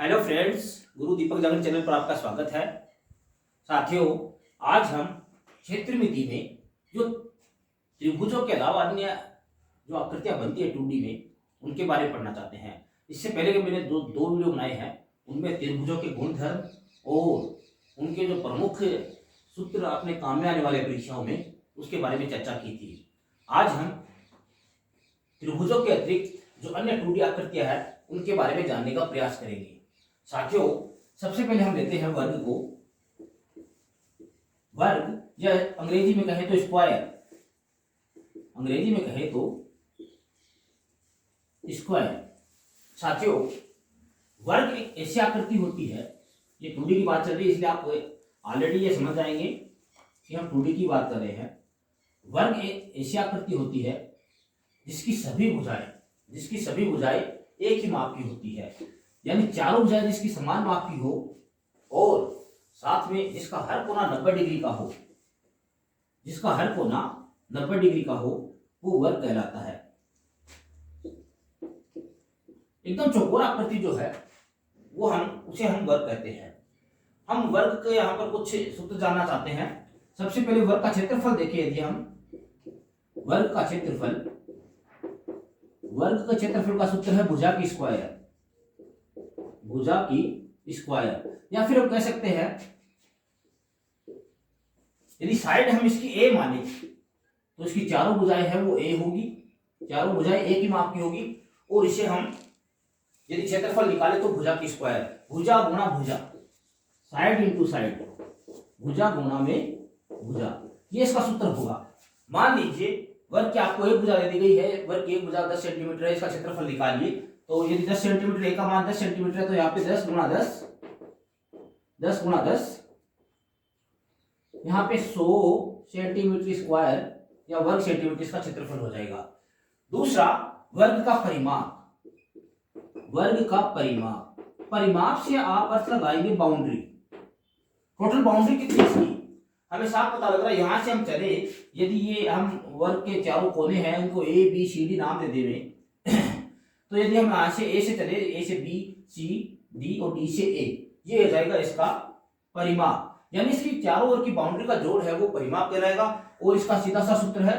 Hello friends, गुरु दीपक जागरण channel पर आपका स्वागत है। साथियों, आज हम क्षेत्रमिति में जो त्रिभुजों के अलावा अन्य जो आकृतियां बनती है 2D में, उनके बारे में पढ़ना चाहते हैं। इससे पहले कि मैंने दो वीडियो बनाए हैं, उनमें त्रिभुजों के गुणधर्म और उनके जो प्रमुख सूत्र अपने काम में आने वाले परीक्षाओं में, उसके बारे में चर्चा की थी। आज हम त्रिभुजों के अतिरिक्त जो अन्य 2D आकृतियां हैं, उनके बारे में जानने का प्रयास करेंगे। साथियों, सबसे पहले हम लेते हैं वर्ग को। वर्ग या अंग्रेजी में कहें तो स्क्वायर, अंग्रेजी में कहें तो स्क्वायर। साथियों, वर्ग एक ऐसी आकृति होती है, ये 2D की बात चल रही है इसलिए आप ऑलरेडी ये समझ जाएंगे कि हम 2D की बात कर रहे हैं। वर्ग एक ऐसी आकृति होती है जिसकी सभी भुजाएं एक ही माप की होती है, यानी चारों भुजाएं जिसकी समान माप की हो और साथ में जिसका हर कोना 90 डिग्री का हो, जिसका हर कोना 90 डिग्री का हो, वो वर्ग कहलाता है। एकदम चौकोर आकृति जो है वो उसे हम वर्ग कहते हैं। हम वर्ग के यहाँ पर कुछ सूत्र जानना चाहते हैं। सबसे पहले वर्ग का क्षेत्रफल देखिए। यदि हम वर्ग का क्षेत्रफल का सूत्र है भुजा की स्क्वायर, भुजा की स्क्वायर। या फिर हम कह सकते हैं, यदि साइड हम इसकी ए माने तो इसकी चारों भुजाएं हैं वो ए होगी, चारों भुजाएं एक ही माप की होगी। और इसे हम यदि क्षेत्रफल निकाले तो भुजा की स्क्वायर, भुजा गुणा भुजा, साइड इंटू साइड, भुजा गुणा में भुजा, ये इसका सूत्र होगा। मान लीजिए वर्ग की आपको एक भुजा दे दी गई है, वर्ग की एक भुजा 10 सेंटीमीटर है, इसका क्षेत्रफल निकालिए। तो यदि 10 सेंटीमीटर, ए का मान 10 सेंटीमीटर है, तो यहाँ पे 10 गुणा 10, 10 गुणा 10, यहाँ पे 100 सेंटीमीटर स्क्वायर या वर्ग सेंटीमीटर इसका क्षेत्रफल हो जाएगा। दूसरा, वर्ग का परिमाप, वर्ग का परिमाप, परिमाप से आप अर्थ लगाएंगे बाउंड्री। टोटल बाउंड्री कितनी इसकी हमें साफ पता लग रहा है। यहां से हम चले, यदि ये हम वर्ग के चारों कोने हैं, उनको ए बी सी डी नाम दे देवे तो यदि हम यहाँ से ए से चले, ए से बी, सी, डी और डी से ए, ये हो जाएगा इसका परिमाप। यानी इसकी चारों ओर की बाउंड्री का जोड़ है वो परिमाप कहलाएगा। और इसका सीधा सा सूत्र है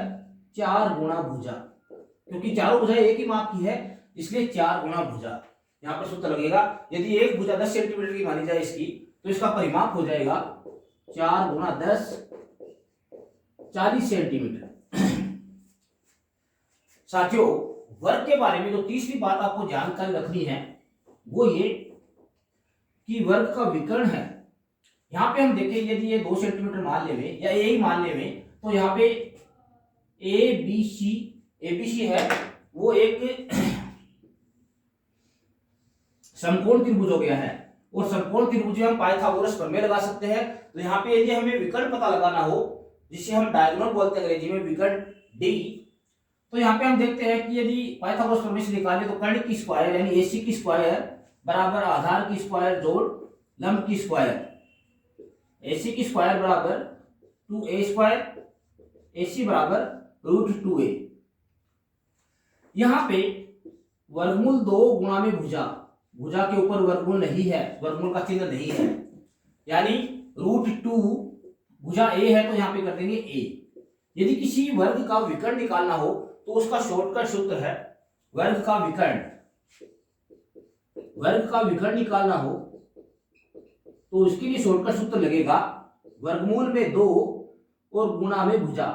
4 गुणा भुजा, क्योंकि चारों भुजाएं एक ही माप की है इसलिए 4 गुणा भुजा यहाँ पर सूत्र लगेगा। यदि एक भुजा 10 सेंटीमीटर की मानी जाए इसकी, तो इसका परिमाप हो जाएगा 4 गुणा 10, 40 सेंटीमीटर। साथियों, वर्ग के बारे में जो तीसरी बात आपको जानकारी रखनी है वो ये कि वर्ग का विकर्ण है। यहां पे हम देखें, यदि ये 2 सेंटीमीटर मान लेवे या ए ही मान लेवे, तो यहाँ पे ए बी सी है वो एक समकोण त्रिभुज हो गया है। और समकोण त्रिभुज हम पाइथागोरस प्रमेय लगा सकते हैं। तो यहाँ पे यदि हमें विकर्ण पता लगाना हो, जिसे हम डायगोनल बोलते हैं अंग्रेजी में, विकर्ण डी, तो यहाँ पे हम देखते हैं कि यदि पाइथागोरस प्रमेय से निकाले तो कर्ण की स्क्वायर यानी एसी की स्क्वायर बराबर आधार की स्क्वायर जोड़ लंब की स्क्वायर, एसी की स्क्वायर बराबर 2a स्क्वायर, एसी बराबर √2a। यहाँ पे वर्गमूल 2 गुणा में भुजा, भुजा के ऊपर वर्गमूल नहीं है, वर्गमूल का चिन्ह नहीं है, यानी √2 भुजा a है तो यहाँ पे कर देंगे a। यदि किसी वर्ग का विकर्ण निकालना हो तो उसका शॉर्टकट सूत्र है वर्ग का विकर्ण। वर्ग का विकर्ण निकालना हो तो उसके लिए शॉर्टकट सूत्र लगेगा वर्गमूल में 2 और गुणा में भुजा,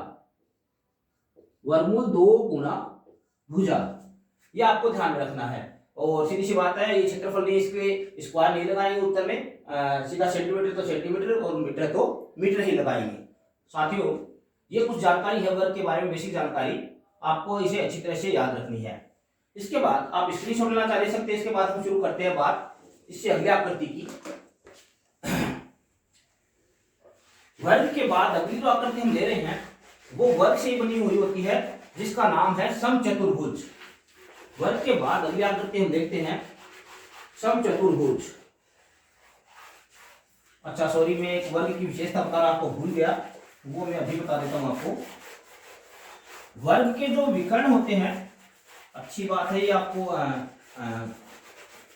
वर्गमूल 2 गुणा भुजा, ये आपको ध्यान में रखना है। और सीधी सी बात है, ये क्षेत्रफल नहीं, इसके स्क्वायर नहीं लगाएंगे उत्तर में, सीधा सेंटीमीटर तो सेंटीमीटर और मीटर तो मीटर ही लगाएंगे। साथियों, ये कुछ जानकारी है वर्ग के बारे में, बेसिक जानकारी, आपको इसे अच्छी तरह से याद रखनी है। इसके बाद आप स्क्रीनशॉट लेना चाह सकते हैं। इसके बाद हम शुरू करते हैं बात इससे अगले आकृति की। वर्ग के बाद अगली जो आकृति हम ले रहे हैं वो वर्ग से बनी हुई होती है, जिसका नाम है समचतुर्भुज। वर्ग के बाद अगली आकृति हम देखते हैं समचतुर्भुज। अच्छा सॉरी, मैं एक वर्ग की विशेषता बताना आपको भूल गया, वो मैं अभी बता देता हूं आपको। वर्ग के जो विकर्ण होते हैं, अच्छी बात है ये आपको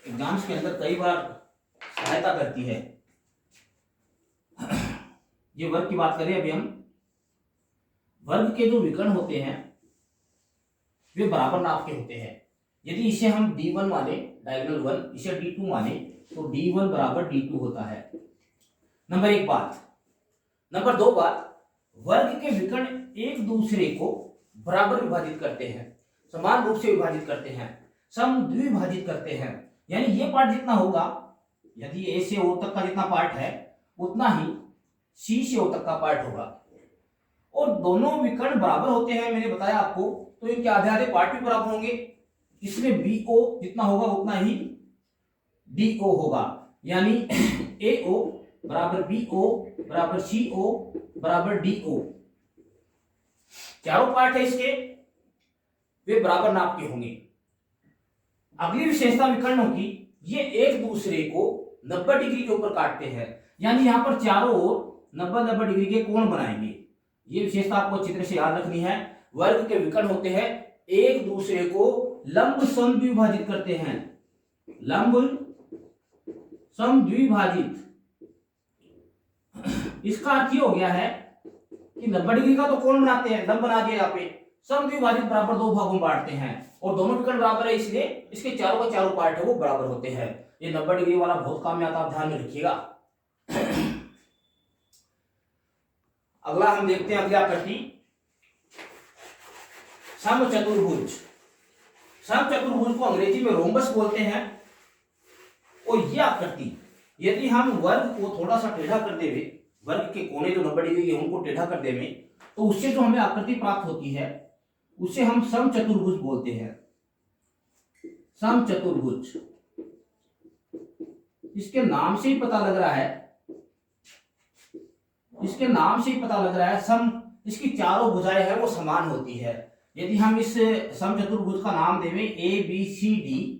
एग्जाम्स के अंदर कई बार सहायता करती है। ये वर्ग की बात करें अभी हम, वर्ग के जो विकर्ण होते हैं वे बराबर नाप के होते हैं। यदि इसे हम d1 माने, डायगोनल 1, इसे d2 माने, तो d1 बराबर d2 होता है। नंबर एक बात। नंबर दो बात, वर्ग के विकर्ण एक दूसरे को बराबर विभाजित करते हैं, समान रूप से विभाजित करते हैं, समद्विभाजित करते हैं। यानी ये पार्ट जितना होगा, यदि ए से ओ तक का जितना पार्ट है उतना ही सी से ओ तक का पार्ट होगा। और दोनों विकर्ण बराबर होते हैं, मैंने बताया आपको, तो इनके आधे आधे पार्ट भी बराबर होंगे। इसमें बी ओ जितना होगा उतना ही डी ओ होगा। यानी ए ओ बराबर बी ओ बराबर सी ओ बराबर डी ओ। चारों पार्ट है इसके, वे बराबर नाप के होंगे। अगली विशेषता विकर्णों की, ये एक दूसरे को 90 डिग्री के ऊपर काटते हैं। यानी यहां पर चारों ओर 90-90 डिग्री के कोण बनाएंगे। ये विशेषता आपको अच्छी तरह से याद रखनी है। वर्ग के विकर्ण होते हैं एक दूसरे को लंब समद्विभाजित करते हैं, लंब समद्विभाजित। इसका अर्थ ये हो गया है कि 90 डिग्री का तो कोण बनाते हैं, लंब बना दिया, यहाँ पे समद्विभाजित बराबर दो भागों में बांटते हैं और दोनों विकर्ण बराबर है, इसलिए इसके चारों का चारों पार्ट है वो बराबर होते हैं। ये 90 डिग्री वाला बहुत काम में आता है, आप ध्यान में रखिएगा। अगला हम देखते हैं, अगली आकृति समचतुर्भुज। समचतुर्भुज को अंग्रेजी में रोम्बस बोलते हैं। और यह आकृति यदि हम वर्ग को थोड़ा सा टेढ़ा कर देवे, वर्ग के कोने जो 90 डिग्री के उनको टेढ़ा कर देवे, तो उससे जो हमें आकृति प्राप्त होती है उसे हम समचतुर्भुज बोलते हैं। समचतुर्भुज, इसके नाम से ही पता लग रहा है, इसके नाम से ही पता लग रहा है सम, इसकी चारों भुजाएं है वो समान होती है। यदि हम इस समचतुर्भुज का नाम देवें ए बी सी डी,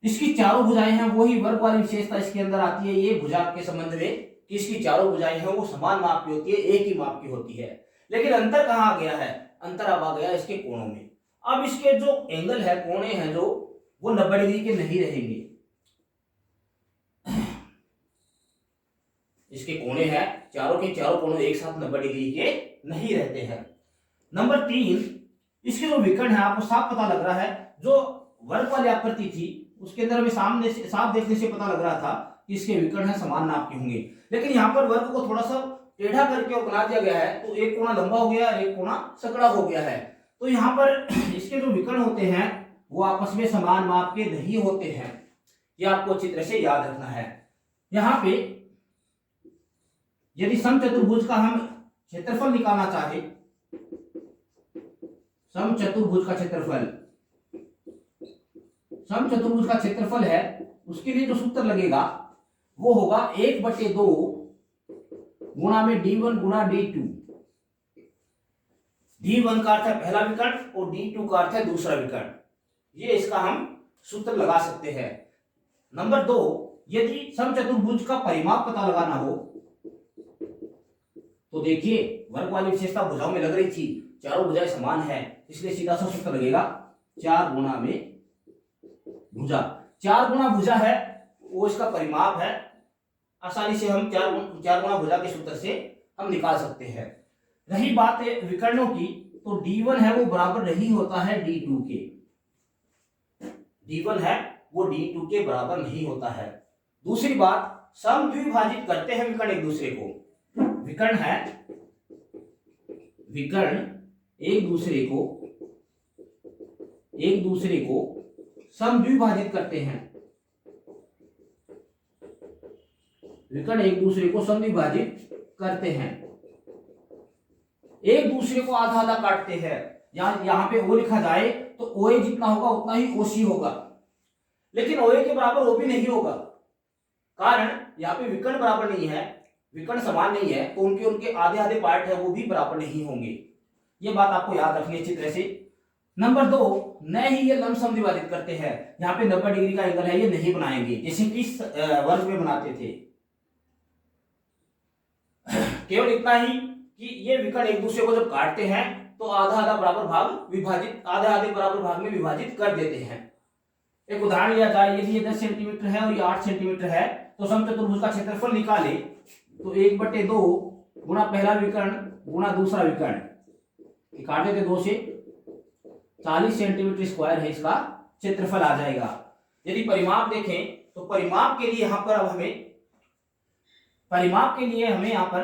इसकी चारों भुजाएं हैं, वही वर्ग वाली विशेषता इसके अंदर आती है। ये भुजा के संबंध में कि इसकी चारों भुजाएं हैं वो समान माप की होती है, एक ही माप की होती है। लेकिन अंतर कहाँ आ गया है? अंतर अब आ गया इसके कोणों में। अब इसके जो एंगल है, कोणे हैं जो, वो 90 डिग्री के नहीं रहेंगे। इसके कोणे हैं, चारों के चारों कोणों एक साथ 90 डिग्री के नहीं रहते हैं। नंबर 3, इसके जो विकर्ण है आपको साफ पता लग रहा है। जो वर्ग वाली आकृति थी उसके अंदर हमें सामने से साफ देखने से पता लग रहा था कि इसके विकर्ण है समान नाप के होंगे। लेकिन यहाँ पर वर्ग को थोड़ा सा टेढ़ा करके और बना दिया गया है, तो एक कोना लंबा हो गया, एक कोना सकड़ा हो गया है। तो यहाँ पर इसके जो विकर्ण होते हैं वो आपस में समान माप के नहीं होते हैं। ये आपको अच्छी तरह से याद रखना है। यहाँ पे यदि समचतुर्भुज का हम क्षेत्रफल निकालना चाहे, समचतुर्भुज का क्षेत्रफल, समचतुर्भुज का क्षेत्रफल है, उसके लिए जो सूत्र लगेगा वो होगा 1/2 गुणा में d1 गुणा d2। d1 का अर्थ है पहला विकर्ण और d2 का अर्थ है दूसरा विकर्ण। ये इसका हम सूत्र लगा सकते हैं। नंबर 2, यदि समचतुर्भुज का परिमाप पता लगाना हो, तो देखिए वर्ग वाली विशेषता भुजाओं में लग रही थी, चारों भुजाएं समान है, इसलिए सीधा सा सूत्र लगेगा 4 गुणा में भुजा। 4 गुणा भुजा है वो इसका परिमाप है। आसानी से हम 4 गुणा भुजा के सूत्र से हम निकाल सकते हैं। रही बात विकर्णों की, तो d1 है वो बराबर नहीं होता है d2 के। d1 है वो d2 के बराबर नहीं होता है। दूसरी बात, समद्विभाजित करते हैं विकर्ण एक दूसरे को। विकर्ण है, विकर्ण एक दूसरे को समद्विभाजित करते हैं। विकर्ण एक दूसरे को समद्विभाजित करते हैं, एक दूसरे को आधा आधा काटते हैं। यहां पे ओ लिखा जाए तो ओए जितना होगा उतना ही ओसी होगा, लेकिन ओए के बराबर ओ भी नहीं होगा। कारण यहाँ पे विकर्ण बराबर नहीं है, विकर्ण समान नहीं है, तो उनके आधे आधे पार्ट है वो भी बराबर नहीं होंगे। ये बात आपको याद रखनी अच्छी तरह से। नंबर 2, न ही ये लंब समद्विभाजित करते हैं। यहाँ पे 90 डिग्री का एंगल है, ये नहीं बनाएंगे जैसे कि वर्ग में बनाते थे। केवल इतना ही कि ये विकर्ण एक दूसरे को जब काटते हैं तो आधा आधा बराबर भाग विभाजित, आधे आधे बराबर भाग में विभाजित कर देते हैं। एक उदाहरण लिया जाए, यदि ये 10 सेंटीमीटर है और ये 8 सेंटीमीटर है तो समचतुर्भुज का क्षेत्रफल निकाले तो 1/2 गुणा पहला विकर्ण गुणा दूसरा विकर्ण काटे थे 2 से 40 सेंटीमीटर स्क्वायर है इसका क्षेत्रफल आ जाएगा। यदि परिमाप देखें तो परिमाप के लिए यहाँ पर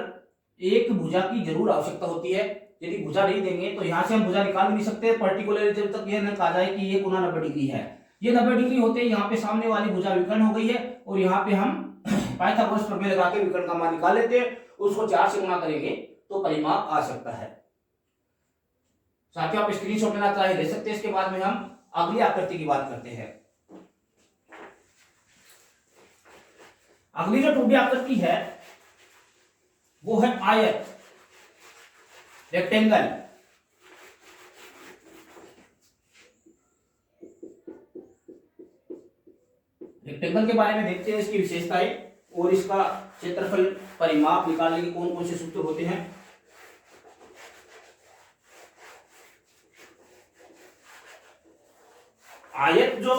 एक भुजा की जरूर आवश्यकता होती है। यदि भुजा नहीं देंगे तो यहाँ से हम भुजा निकाल नहीं सकते पर्टिकुलर जब तक यह न कहा जाए कि ये कोना 90 डिग्री है। ये 90 डिग्री होते हैं, यहाँ पे सामने वाली भुजा विकर्ण हो गई है और यहाँ पे हम पाइथागोरस प्रमेय लगा के विकर्ण का मान निकाल लेते हैं, उसको 4 से गुणा करेंगे तो परिमाप आ सकता है। साथियों आप स्क्रीनशॉट लेना चाहे ले सकते हैं। इसके बाद में हम अगली आकृति की बात करते हैं। अगली जो 2D आकृति है वो है आयत, रेक्टेंगल। रेक्टेंगल के बारे में देखते हैं, इसकी विशेषताएं और इसका क्षेत्रफल परिमाप निकालने के कौन कौन से सूत्र होते हैं। आयत जो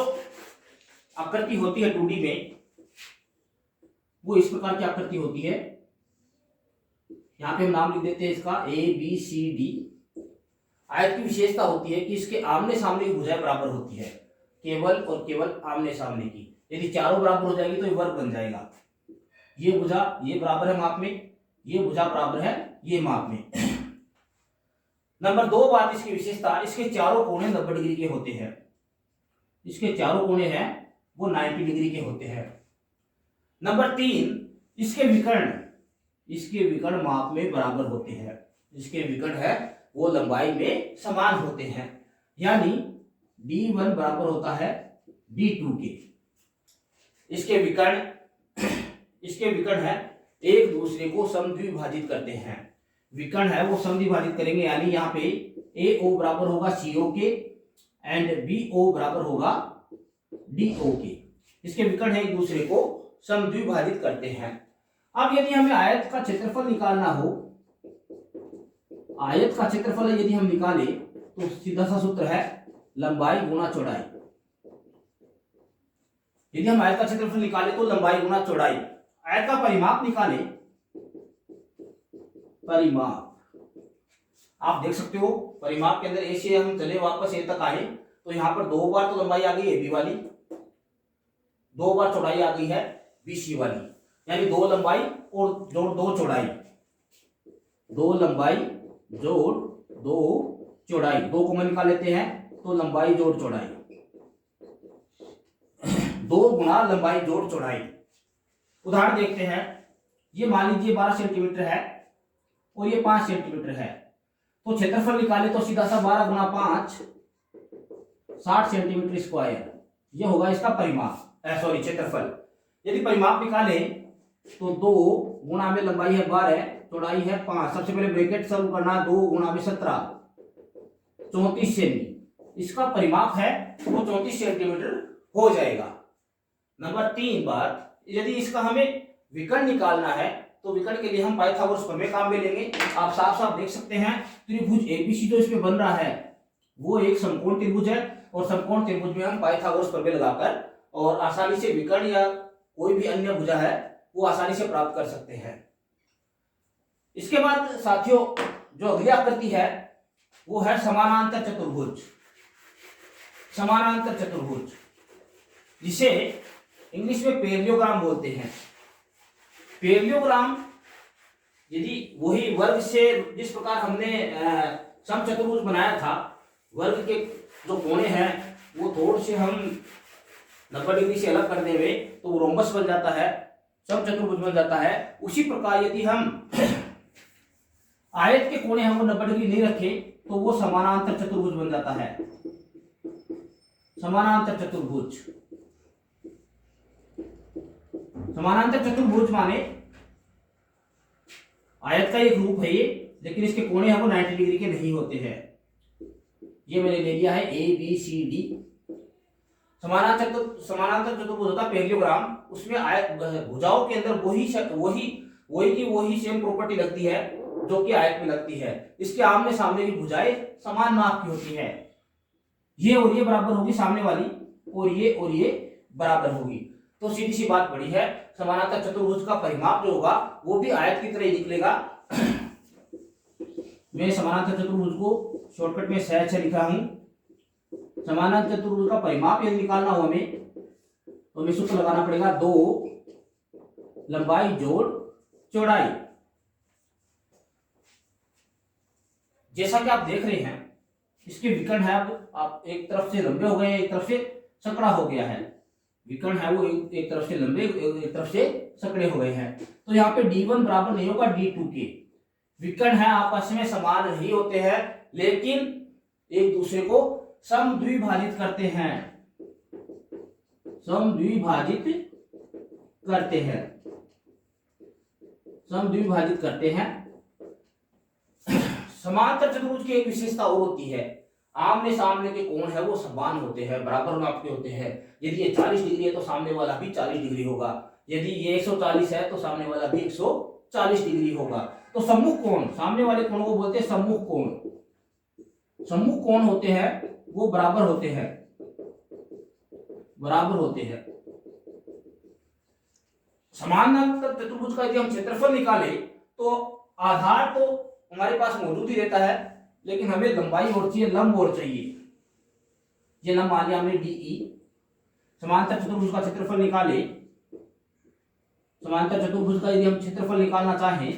आकृति होती है 2D में वो इस प्रकार की आकृति होती है। यहां पे हम नाम लिख देते हैं इसका ABCD। आयत की विशेषता होती है कि इसके आमने सामने की भुजाएं बराबर होती है, केवल और केवल आमने सामने की। यदि चारों बराबर हो जाएगी तो ये वर्ग बन जाएगा। ये भुजा ये बराबर है माप में, ये भुजा बराबर है ये माप में। नंबर 2 बात इसकी विशेषता, इसके चारों कोने 90 डिग्री के होते हैं। इसके चारों कोने हैं वो 90 डिग्री के होते हैं। नंबर 3 इसके विकर्ण माप में बराबर होते हैं। इसके विकर्ण है वो लंबाई में समान होते हैं, यानी D1 बराबर होता है D2 के। इसके विकर्ण है एक दूसरे को समद्विभाजित करते हैं। विकर्ण है वो समद्विभाजित करेंगे, यानी यहाँ पे AO बराबर होगा CO के एंड BO बराबर होगा DO के। इसके विकर्ण है एक दूसरे को समद्विभाजित करते हैं। अब यदि हमें आयत का क्षेत्रफल निकालना हो, आयत का क्षेत्रफल यदि हम निकाले तो सीधा सा सूत्र है लंबाई गुणा चौड़ाई। यदि हम आयत का क्षेत्रफल निकाले तो लंबाई गुणा चौड़ाई। आयत का परिमाप निकाले, परिमाप आप देख सकते हो परिमाप के अंदर ए से हम चले वापस ए तक आए तो यहाँ पर 2 बार तो लंबाई आ गई है बी वाली, 2 बार चौड़ाई आ गई है BC वाली, यानी 2 लंबाई और जोड़ 2 चौड़ाई, 2 लंबाई जोड़ 2 चौड़ाई, 2 को निकाल लेते हैं तो लंबाई जोड़ चौड़ाई, 2 गुणा लंबाई जोड़ चौड़ाई। उदाहरण देखते हैं, ये मान लीजिए 12 सेंटीमीटर है और ये 5 सेंटीमीटर है, तो क्षेत्रफल निकाले तो सीधा सा 12 गुणा 5 60 सेंटीमीटर स्क्वायर, ये होगा इसका परिमाप क्षेत्रफल। यदि परिमाप निकाले तो 2 गुणा में लंबाई है 12 चौड़ाई है 5, सबसे पहले ब्रैकेट सर्व करना, 2 गुणा में 17 34 सेमी, इसका परिमाप है वो 34 सेंटीमीटर हो जाएगा। नंबर 3 बात, यदि इसका हमें विकर्ण निकालना है तो विकर्ण के लिए हम पाइथागोरस प्रमेय काम में लेंगे। आप साफ साफ देख सकते हैं त्रिभुज ABC जो इसमें बन रहा है वो एक समकोण त्रिभुज है और समकोण त्रिभुज में हम पाइथागोरस प्रमेय लगाकर और आसानी से विकर्ण या कोई भी अन्य भुजा है वो आसानी से प्राप्त कर सकते हैं। इसके बाद साथियों जो अगली आकृति है वो है समानांतर चतुर्भुज। समानांतर चतुर्भुज जिसे इंग्लिश में पैरेललोग्राम बोलते हैं। पैरेललोग्राम यदि वही वर्ग से जिस प्रकार हमने समचतुर्भुज बनाया था, वर्ग के जो कोने हैं वो थोड़े से हम 90 डिग्री से अलग कर देंगे तो वो रोम्बस बन जाता है, समचतुर्भुज बन जाता है। उसी प्रकार यदि हम आयत के कोने हम 90 डिग्री नहीं रखें तो वो समानांतर चतुर्भुज बन जाता है। समानांतर चतुर्भुज, समानांतर चतुर्भुज माने आयत का एक रूप है ये, लेकिन इसके कोने हम 90 डिग्री के नहीं होते हैं। ये मैंने ले लिया है ABCD। समानांतर चतुर्भुज होता है पैरेललोग्राम, उसमें आयत भुजाओं के अंदर वही सेम प्रॉपर्टी लगती है जो कि आयत में लगती है। इसके आमने सामने की भुजाएं समान माप की होती है, ये और ये बराबर होगी सामने वाली और ये बराबर होगी। तो सीधी सी बात बड़ी है, समानांतर चतुर्भुज का परिमाप जो होगा वो भी आयत की तरह ही निकलेगा। मैं समानांतर चतुर्भुज को शॉर्टकट में सहज से लिखा हूं। समानांतर चतुर्भुज का परिमाप यदि निकालना हो हमें तो हमें सूत्र लगाना पड़ेगा 2 लंबाई जोड़ चौड़ाई। जैसा कि आप देख रहे हैं इसके विकर्ण है, अब आप एक तरफ से लंबे हो गए हैं, एक तरफ से सकड़ा हो गया है। विकर्ण है वो एक तरफ से लंबे, एक तरफ से सकड़े हो गए हैं। तो यहाँ पे D1 बराबर नहीं होगा D2 के। विकर्ण है आपस में समान नहीं होते हैं, लेकिन एक दूसरे को समद्विभाजित करते हैं, समद्विभाजित करते हैं, समद्विभाजित करते हैं। समांतर चतुर्भुज की एक विशेषता और होती है, आमने सामने के कोण है वो समान होते हैं, बराबर नाप के होते हैं। यदि ये 40 डिग्री है तो सामने वाला भी 40 डिग्री होगा, यदि ये 140 है तो सामने वाला भी 140 डिग्री होगा। तो सम्मुख कोण, सामने वाले कोण को बोलते हैं सम्मुख कोण। सम्मुख कोण होते हैं वो बराबर होते हैं, बराबर होते हैं। समानांतर चतुर्भुज का यदि हम क्षेत्रफल निकाले तो आधार तो हमारे पास मौजूद ही रहता है, लेकिन हमें लंबाई और चाहिए, लंब और चाहिए। ये लंब मान लिया हमने DE। समांतर चतुर्भुज का क्षेत्रफल निकाले, समांतर चतुर्भुज का यदि हम क्षेत्रफल निकालना चाहें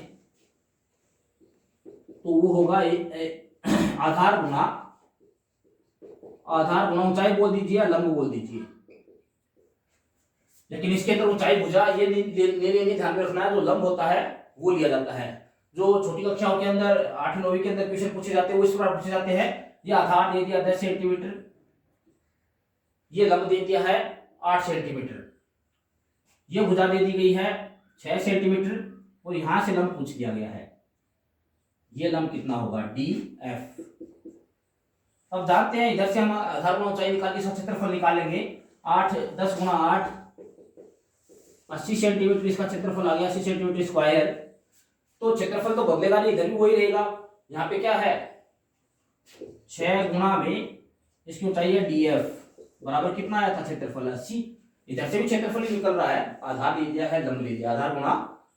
तो वो होगा आधार गुना ऊंचाई बोल दीजिए या लंब बोल दीजिए, लेकिन इसके अंदर ऊंचाई भुजा ये नहीं ध्यान में रखना है, जो लंब होता है वो लिया जाता है। जो छोटी कक्षाओं के अंदर 8वीं 9वीं के अंदर क्वेश्चन पूछे जाते हैं वो इस प्रकार पूछे जाते हैं, ये आधार दे दिया 10 सेंटीमीटर, ये लंब दे दिया है 8 सेंटीमीटर, ये भुजा दे दी गई है 6 सेंटीमीटर और यहां से लंब पूछ लिया गया है, ये लंब कितना होगा DF। अब जानते हैं इधर से हम आधार गुना ऊंचाई निकाल के इसका क्षेत्रफल निकालेंगे। 8 10 गुना 8 80 सेंटीमीटर इसका क्षेत्रफल आ गया, 80 सेंटीमीटर स्क्वायर। तो क्षेत्रफल तो बदलेगा नहीं, इधर भी वही रहेगा। यहाँ पे क्या है 6 गुना में इसकी ऊंचाई है DF बराबर कितना आया था क्षेत्रफल 80। इधर से भी क्षेत्रफल ही निकल रहा है, आधार ले लिया है लंब ले लिया, आधार गुना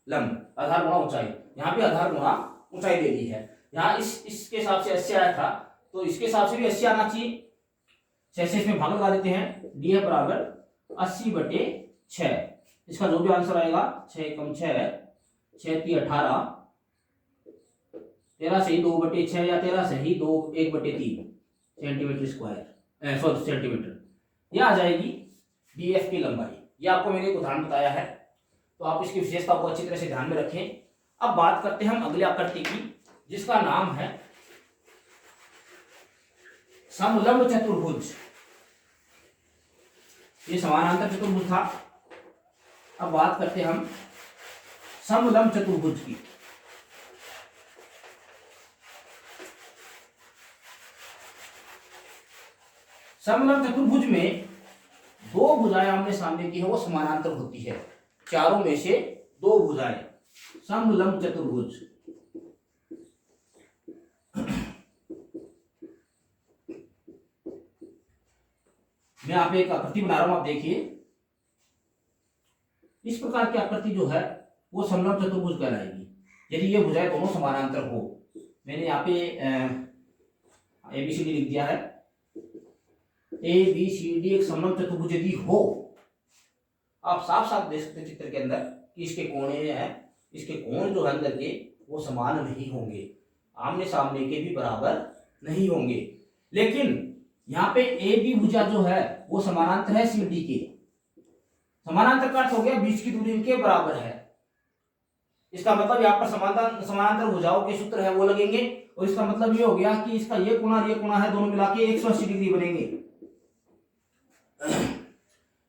लंब, आधार गुना ऊंचाई। यहाँ भी आधार गुना ऊंचाई दे दी है। यहाँ इसके हिसाब से 80 आया था तो इसके हिसाब से भी 80 आना चाहिए। 6 से इसमें भाग लगा देते हैं, DF बराबर 80/6। इसका जो भी आंसर आएगा 6 कम 6 6 3 18, 13 से ही 2/6 या 13 से ही 2 1/3 सेंटीमीटर स्क्वायर, सॉरी सेंटीमीटर, ये आ जाएगी DF की लंबाई। ये आपको मैंने एक उदाहरण बताया है, तो आप इसकी विशेषता को अच्छी तरह से ध्यान में रखें। अब बात करते हैं हम अगले आकृति की, जिसका नाम है समलंब चतुर्भुज। ये समानांतर चतुर्भुज था। अब बात करते हैं हम समलंब चतुर्भुज की। समलंब चतुर्भुज में 2 भुजाएं आमने सामने की है वो समानांतर होती है, चारों में से 2 भुजाएं, समलंब चतुर्भुज। मैं यहाँ पे एक आकृति बना रहा हूं, आप देखिए। इस प्रकार की आकृति जो है वो समलंब चतुर्भुज कहलाएगी यदि ये भुजाएं दोनों समानांतर हो। मैंने यहाँ पे ABCD लिख दिया है। ABCD एक समलंब चतुर्भुज यदि हो, आप साफ साफ देख सकते चित्र के अंदर कि इसके कोण हैं, इसके कोण जो है अंदर के वो समान नहीं होंगे, आमने सामने के भी बराबर नहीं होंगे। लेकिन यहाँ पे AB भुजा जो है वो समानांतर है CD के। समानांतर का अर्थ हो गया बीच की दूरी इनके बराबर है। इसका मतलब यहाँ पर समानांतर भुजाओं के सूत्र है वो लगेंगे, और इसका मतलब ये हो गया कि इसका ये कोण है दोनों मिला के 180 डिग्री बनेंगे।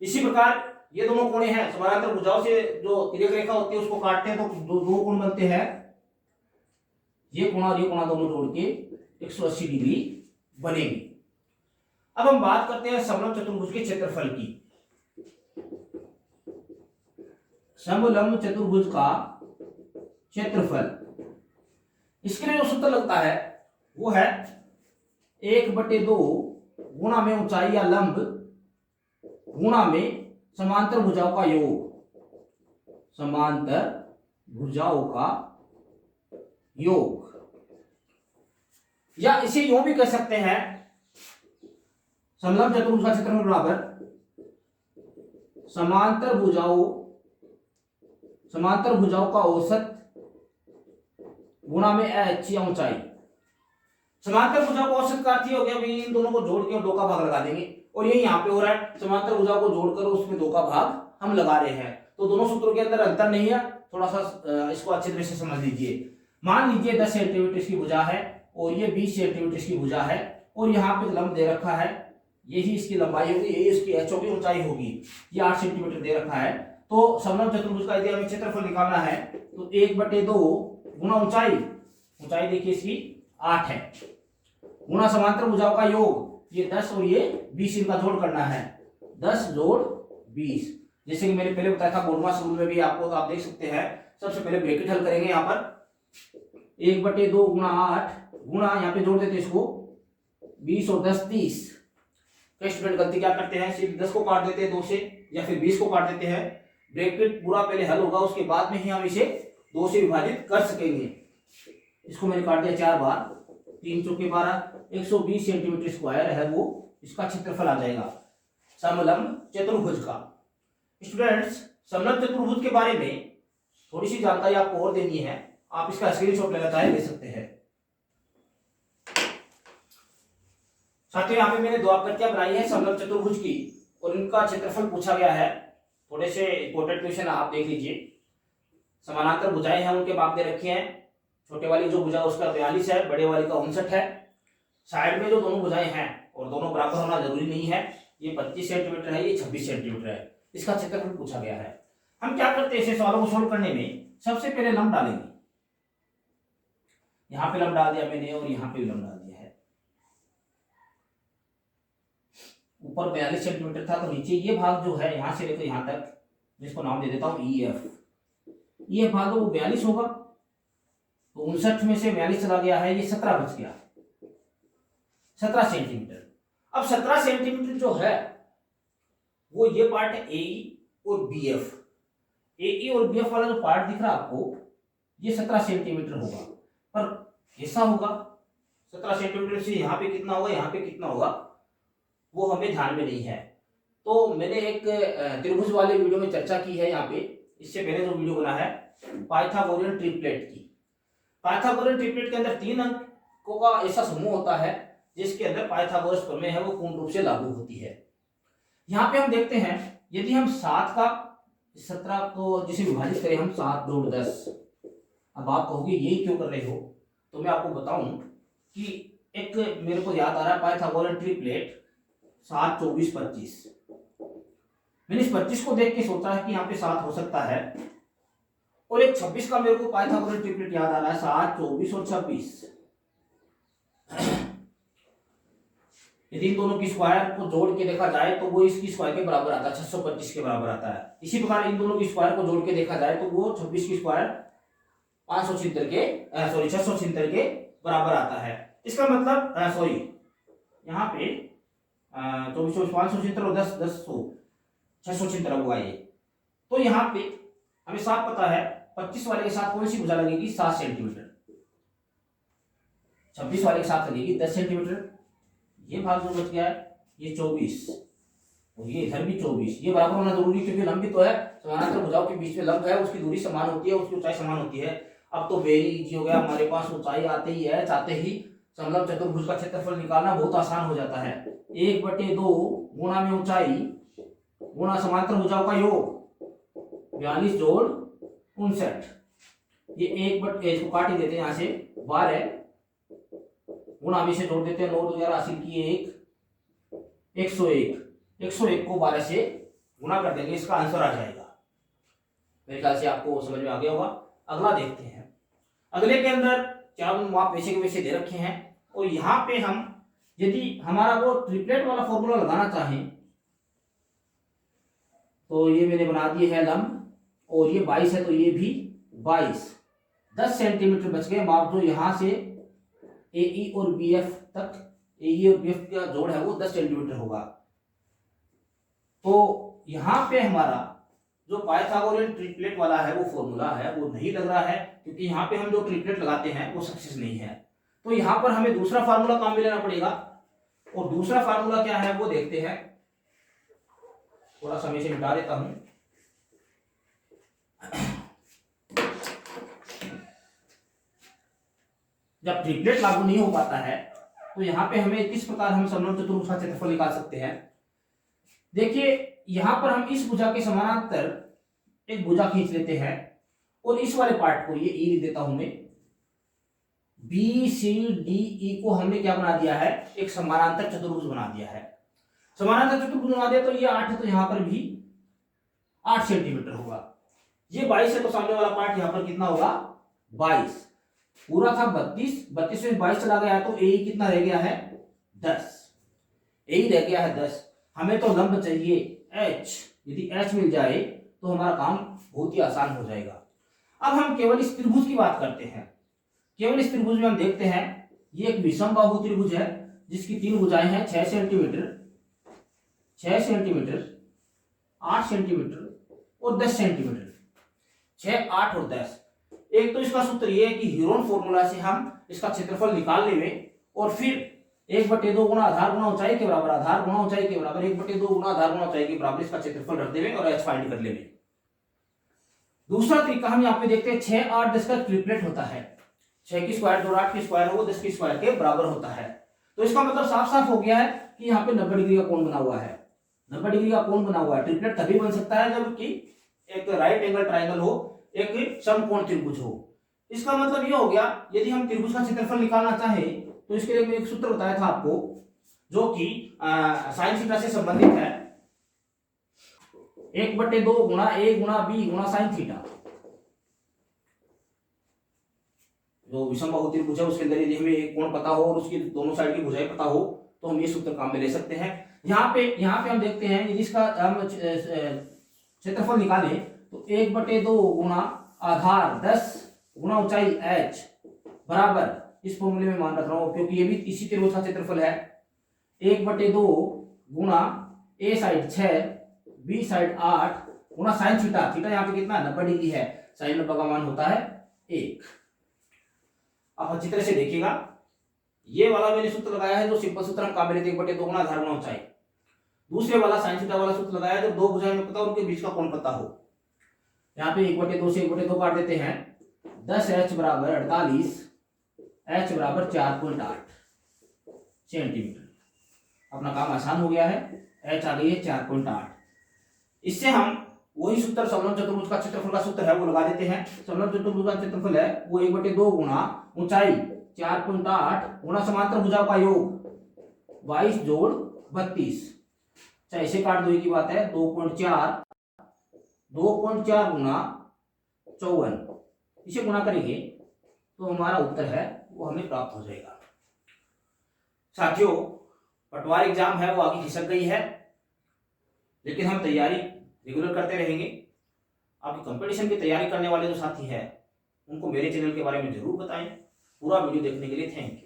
इसी प्रकार ये दोनों कोणे हैं, समानांतर भुजाओं से जो तिर्यक रेखा होती है उसको काटते हैं तो दो कोण बनते हैं, ये कोण और ये कोण दोनों जोड़ के 180 डिग्री बनेंगे। अब हम बात करते हैं समलंब चतुर्भुज के क्षेत्रफल की। समलंब चतुर्भुज का क्षेत्रफल, इसके लिए जो सूत्र लगता है वो है 1/2 गुणा में ऊंचाई या लंब गुणा में समांतर भुजाओं का योग, समांतर भुजाओं का योग, या इसे यूं भी कह सकते हैं समलंब चतुर्भुज का क्षेत्रफल बराबर समांतर भुजाओं का औसत गुणा में एच या ऊंचाई। समांतर भुजाओं का औसत का अर्थ हो गया भाई इन दोनों को जोड़ के 2 का भाग लगा देंगे, और ये यहाँ पे हो रहा है समांतर भुजाओं को जोड़कर उसमें 2 का भाग हम लगा रहे हैं, तो दोनों सूत्रों के अंदर अंतर नहीं है, थोड़ा सा इसको अच्छे तरह से समझ लीजिए। मान लीजिए 10 सेंटीमीटर इसकी भुजा है और ये 20 सेंटीमीटर इसकी भुजा है, और यहाँ पे लंब दे रखा है, यही इसकी लंबाई होगी, यही इसकी एच होगी, ऊंचाई होगी, ये 8 सेंटीमीटर दे रखा है। तो समलंब चतुर्भुज का यदि हमें क्षेत्रफल निकालना है तो 1/2 गुणा ऊंचाई, ऊंचाई देखिए इसकी 8 है, गुणा समांतर भुजाओं का योग, ये 10 और ये 20 इनका जोड़ करना है, 10 जोड़ 20। जैसे कि मैंने पहले बताया था बोर्डमास रूल में भी आपको, आप देख सकते हैं। सबसे पहले ब्रैकेट हल करेंगे यहाँ पर 1/2 गुणा 8 गुणा, यहाँ पे जोड़ देते इसको 20 और 10 30। कई स्टूडेंट गलती क्या करते हैं, सिर्फ 10 को काट देते हैं 2 से, या फिर 20 को काट देते हैं। ब्रैकेट पूरा पहले हल होगा, उसके बाद में ही हम इसे 2 से विभाजित कर सकेंगे। इसको मैंने काट दिया 4 बार, 3 चौके 12, 120 सेंटीमीटर स्क्वायर है वो इसका क्षेत्रफल आ जाएगा समलंब चतुर्भुज का। स्टूडेंट्स, समलंब चतुर्भुज के बारे में थोड़ी सी जानकारी आपको और देनी है, आप इसका स्क्रीनशॉट ले सकते हैं। साथियों, यहाँ पे मैंने 2 आकृतियां बनाई है समलंब चतुर्भुज की, और इनका क्षेत्रफल पूछा गया है। थोड़े से इंपॉर्टेंट क्वेश्चन आप देख लीजिए। समानांतर भुजाएं हैं, उनके माप दे रखे हैं। छोटे वाली जो भुजा उसका 42 है, बड़े वाली का 59 है। साइड में जो दोनों भुजाएं हैं, और दोनों बराबर होना जरूरी नहीं है, ये 25 सेंटीमीटर है, ये 26 सेंटीमीटर है, इसका क्षेत्रफल पूछा गया है। हम क्या करते हैं ऐसे सवालों को सोल्व करने में, सबसे पहले लंब डालेंगे। यहाँ पे लंब डाल दिया मैंने, और यहाँ पे भी लंब डाल दिया है। ऊपर 42 सेंटीमीटर था, तो नीचे ये भाग जो है यहां से लेकर यहां तक, जिसको नाम दे देता हूं EF भाग वो 42 होगा, तो 59 में से 42 चला गया है, ये 17 बच गया, 17 सेंटीमीटर। अब 17 सेंटीमीटर जो है वो ये पार्ट है AE और BF। AE और BF वाला जो पार्ट दिख रहा है आपको, ये 17 सेंटीमीटर होगा, पर ऐसा होगा 17 सेंटीमीटर से यहाँ पे कितना होगा, यहाँ पे कितना होगा, वो हमें ध्यान में नहीं है। तो मैंने एक त्रिभुज वाले वीडियो में चर्चा की है यहाँ पे, इससे पहले जो वीडियो बना है पाइथागोरियन ट्रिपलेट की। पाइथागोरियन ट्रिपलेट के अंदर 3 अंकों का ऐसा समूह होता है जिसके अंदर पाइथागोरस प्रमेय है वो पूर्ण रूप से लागू होती है। यहाँ पे हम देखते हैं, यदि हम 7 का 17 को जिसे विभाजित करें हम 7 जोड़ 10। अब आप कहोगे यही क्यों कर रहे हो, तो मैं आपको बताऊं कि एक मेरे को याद आ रहा है पाइथागोरियन ट्रिपलेट 7 24 25। मैंने इस 25 को देख के सोचा है कि यहाँ पे 7 हो सकता है, और एक 26 का मेरे को पाइथागोरियन ट्रिपलेट याद आ रहा है 7 24 और 26। यदि इन दोनों की स्क्वायर को जोड़ के देखा जाए तो वो इसकी स्क्वायर के बराबर आता है, 625 के बराबर आता है। इसी प्रकार इन दोनों की स्क्वायर को जोड़ के देखा जाए तो वो 26 की स्क्वायर 676 के बराबर आता है। इसका मतलब यहाँ पे 24 576 और 10 676 होगा ये। तो यहाँ पे हमें साफ पता है 25 वाले के साथ कौन सी भुजा लगेगी, 7 सेंटीमीटर। 26 वाले के साथ लगेगी 10 सेंटीमीटर। ये भाग जो बच गया है ये 24, और ये इधर भी 24। ये बराबर होना जरूरी क्योंकि लंब भी तो है, समानांतर भुजाओं के बीच में लंब है, उसकी दूरी समान होती है, उसकी ऊंचाई समान होती है। अब तो वेरी इजी हो गया, हमारे पास ऊंचाई आते ही है, चाहते ही समलंब चतुर्भुज का क्षेत्रफल निकालना बहुत आसान हो जाता है। 1/2 गुणा में ऊंचाई गुणा समांतर भुजाओं का योग 42 जोड़ 59। ये 1/2 इसको काट ही देते हैं यहाँ से, 12 गुणा में से जोड़ देते हैं 9 2 80 की 101 को 12 से गुणा कर देंगे, इसका आंसर आ जाएगा। मेरे ख्याल से आपको समझ में आ गया होगा। अगला देखते हैं। अगले के अंदर चारों माप वैसे के वैसे दे रखे हैं, और यहाँ पे हम यदि हमारा वो ट्रिपलेट वाला फॉर्मूला लगाना चाहें तो ये मैंने बना दिए है लंब, और ये 22 है तो ये भी 22। 10 सेंटीमीटर बच गए माप, जो यहाँ से AE और BF तक, AE और BF का जोड़ है वो 10 सेंटीमीटर होगा। तो यहाँ पे हमारा जो पाइथागोरियन ट्रिपलेट वाला है वो फॉर्मूला है वो नहीं लग रहा है, क्योंकि यहाँ पे हम जो ट्रिपलेट लगाते हैं वो सक्सेस नहीं है। तो यहाँ पर हमें दूसरा फार्मूला काम में लेना पड़ेगा, और दूसरा फार्मूला क्या है वो देखते हैं। थोड़ा सा मैं इसे मिटा देता हूं। जब ट्रिपलेट लागू नहीं हो पाता है तो यहाँ पे हमें किस प्रकार हम समलंब चतुर्भुज का क्षेत्रफल निकाल सकते हैं। देखिए यहाँ पर हम इस भुजा के समानांतर एक भुजा खींच लेते हैं, और इस वाले पार्ट को ये ई लिख देता हूं मैं। बी सी डी ई को हमने क्या बना दिया है, एक समानांतर चतुर्भुज बना दिया है। समानांतर चतुर्भुज बना दिया तो ये 8 है, तो यहाँ पर भी 8 सेंटीमीटर होगा। ये 22 है तो सामने वाला पार्ट यहाँ पर कितना होगा, 22। पूरा था 32, 32 में 22 चला गया तो ए कितना रह गया है, 10। ए रह गया है 10। हमें तो लंब चाहिए एच, यदि एच मिल जाए तो हमारा काम बहुत ही आसान हो जाएगा। अब हम केवल इस त्रिभुज की बात करते हैं। केवल इस त्रिभुज में हम देखते हैं ये एक विषम बाहु त्रिभुज है जिसकी 3 भुजाएं हैं, 6 सेंटीमीटर, 6 सेंटीमीटर, 8 सेंटीमीटर और 10 सेंटीमीटर। 6, 8 और 10। एक तो इसका सूत्र ये है कि हीरोन फॉर्मूला से हम इसका क्षेत्रफल निकाल लेंगे, और फिर 1/2 गुना आधार गुना ऊंचाई के बराबर, आधार गुना ऊंचाई के बराबर 1/2 गुना आधार गुना ऊंचाई के बराबर इसका क्षेत्रफल रख देंगे और एच फाइंड कर लेंगे। दूसरा तरीका हम यहाँ पे देखते हैं, 6, 8, 10 का ट्रिपलेट होता है। 6 की स्क्वायर जोड़ 8 की स्क्वायर हो, 10 की स्क्वायर के बराबर होता है। तो इसका मतलब साफ साफ हो गया है कि यहाँ पे 90 डिग्री का कोण बना हुआ है। 90 डिग्री का कोण बना हुआ है। ट्रिपलेट तभी बन सकता है जबकि एक राइट एंगल ट्राइंगल हो, एक समकोण त्रिभुज हो। इसका मतलब ये हो गया, यदि हम त्रिभुज का क्षेत्रफल निकालना चाहें तो इसके लिए मैं एक सूत्र बताया था आपको, जो कि साइन थीटा से संबंधित है। 1/2 गुणा ए गुणा बी गुणा साइन थीटा। जो विषम बाहु त्रिभुज है उसके अंदर यदि हमें एक कोण पता हो और उसकी दोनों साइड की भुजाएं पता हो तो हम ये सूत्र काम में ले सकते हैं। यहाँ पे हम देखते हैं यदि इसका हम क्षेत्रफल निकालें तो 1/2 गुणा आधार 10 गुणा ऊंचाई h बराबर, इस फॉर्मूले में मान रख रहा हूं क्योंकि ये भी इसी त्रिभुज का क्षेत्रफल है। 1/2 गुणा ए साइड 6 बी साइड 8 गुणा साइन थीटा। थीटा यहाँ पे कितना 90 डिग्री है, साइन 90 का मान होता है 1। आप अच्छी तरह से देखिएगा, ये वाला मैंने सूत्र लगाया है जो सिंपल सूत्र हम काम में लेते हैं, 1/2 गुणा आधार गुणा ऊंचाई। दूसरे वाला साइन थीटा वाला सूत्र लगाया जब दो भुजाएं में पता हो उनके बीच का कोण पता हो। यहाँ पे 1/2 से 1/2 काट देते हैं, 10h बराबर 48, h बराबर 4.8 सेंटीमीटर। अपना काम आसान हो गया है, h आ गई है 4.8। इससे हम वही सूत्र समलंब चतुर्भुज का क्षेत्रफल का सूत्र है वो लगा देते हैं। समलंब चतुर्भुज का क्षेत्रफल है वो 1/2 गुणा ऊंचाई 4.8 गुणा समांतर भुजाओं का योग 22 जोड़ 32। अच्छा इसे काट दो, की बात है 2.4 गुणा 54, इसे गुणा करेंगे तो हमारा उत्तर है वो हमें प्राप्त हो जाएगा। साथियों पटवार एग्जाम है वो आगे खिसक गई है, लेकिन हम तैयारी रेगुलर करते रहेंगे। आपकी कंपटीशन की तैयारी करने वाले जो साथी हैं उनको मेरे चैनल के बारे में जरूर बताएं। पूरा वीडियो देखने के लिए थैंक यू।